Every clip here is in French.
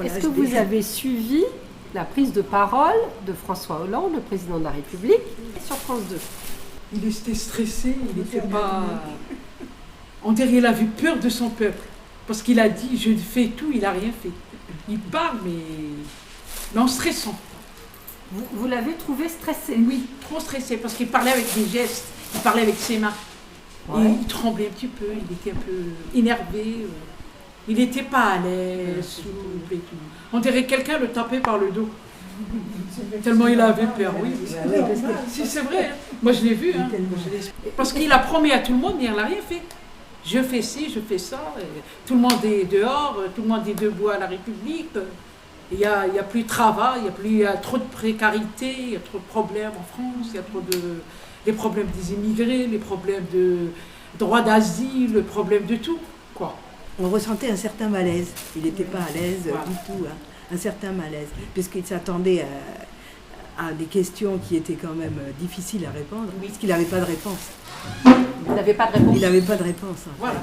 Est-ce que vous avez suivi la prise de parole de François Hollande, le président de la République, sur France 2? Il était stressé, il n'était pas... On dirait qu'il avait peur de son peuple. Parce qu'il a dit, je fais tout, il n'a rien fait. Il parle, mais en stressant. Vous l'avez trouvé stressé? Oui, trop stressé, parce qu'il parlait avec des gestes, il parlait avec ses mains. Ouais. Et il tremblait un petit peu, il était un peu énervé. Il n'était pas à l'aise, souple et tout. On dirait que quelqu'un le tapait par le dos. Tellement il avait peur, oui. Si, c'est vrai, hein. Moi je l'ai vu. Hein. Parce qu'il a promis à tout le monde, mais il n'a rien fait. Je fais ci, je fais ça. Tout le monde est dehors, tout le monde est debout à la République. Il n'y a plus de travail, il y a trop de précarité, il y a trop de problèmes en France, il y a trop de... les problèmes des immigrés, les problèmes de droit d'asile, le problème de tout, quoi. On ressentait un certain malaise. Il n'était pas à l'aise du tout, hein. Un certain malaise, puisqu'il s'attendait à des questions qui étaient quand même difficiles à répondre, puisqu'il n'avait pas de réponse. Il n'avait pas de réponse? Il n'avait pas de réponse, Voilà.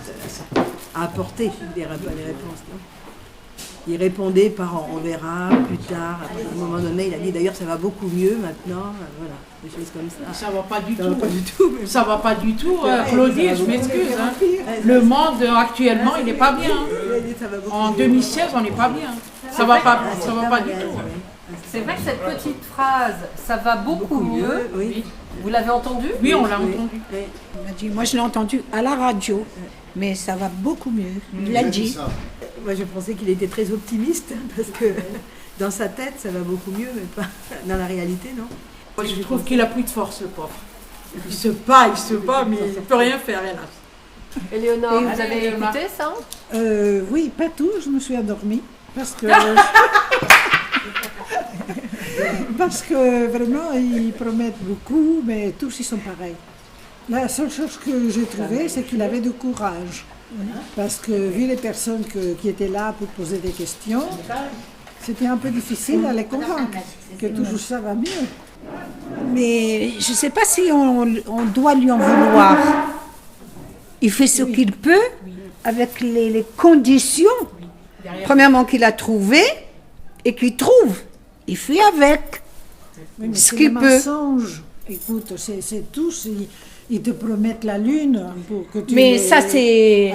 à apporter des réponses. Non, il répondait par on verra plus tard. À un moment donné, il a dit d'ailleurs ça va beaucoup mieux maintenant. Voilà, des choses comme ça. Ça va pas du Ça tout. va pas du tout. Ça va pas du tout, Claudie, je m'excuse. Hein. Le monde actuellement, il n'est pas bien. En 2016, on n'est pas bien. Ça va pas du tout. C'est vrai que cette petite phrase, ça va beaucoup mieux, Oui. vous l'avez entendue? Oui, on l'a entendu. Il m'a dit, moi je l'ai entendu à la radio, mais ça va beaucoup mieux. Il l'a dit. Moi je pensais qu'il était très optimiste, parce que dans sa tête ça va beaucoup mieux, mais pas dans la réalité, non. Moi, je trouve qu'il a plus de force, le pauvre. Il se bat, mais il ne peut rien faire, hélas. Éléonore, vous avez écouté ça? Oui, pas tout, je me suis endormie. Parce que, parce que vraiment, ils promettent beaucoup, mais tous ils sont pareils. La seule chose que j'ai trouvée, c'est qu'il avait du courage. Parce que vu les personnes qui étaient là pour poser des questions, c'était un peu difficile à les convaincre que tout ça va mieux. Mais je ne sais pas si on doit lui en vouloir. Il fait ce qu'il peut avec les conditions, premièrement qu'il a trouvées et qu'il trouve. Il fait avec ce qu'il peut. Mensonge. Écoute, c'est tout. Ils te promettent la lune pour que tu... Mais ça, c'est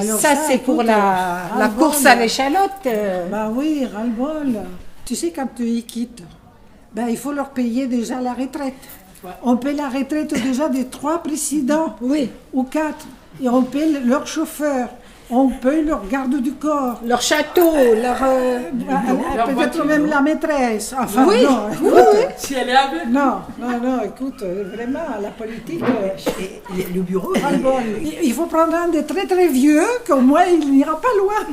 pour écoute, la course à l'échalote. Bah oui, ras-le-bol. Tu sais, quand tu y quittes, ben, il faut leur payer déjà la retraite. On paie la retraite déjà des 3 présidents, ou 4. Et on paie leur chauffeur, on paye leur garde du corps. Leur château, peut-être même la maîtresse. Enfin, oui, non, oui. Si elle est aveugle. Non, écoute, vraiment, la politique... Et le bureau, il faut prendre un des très très vieux, qu'au moins il n'ira pas loin.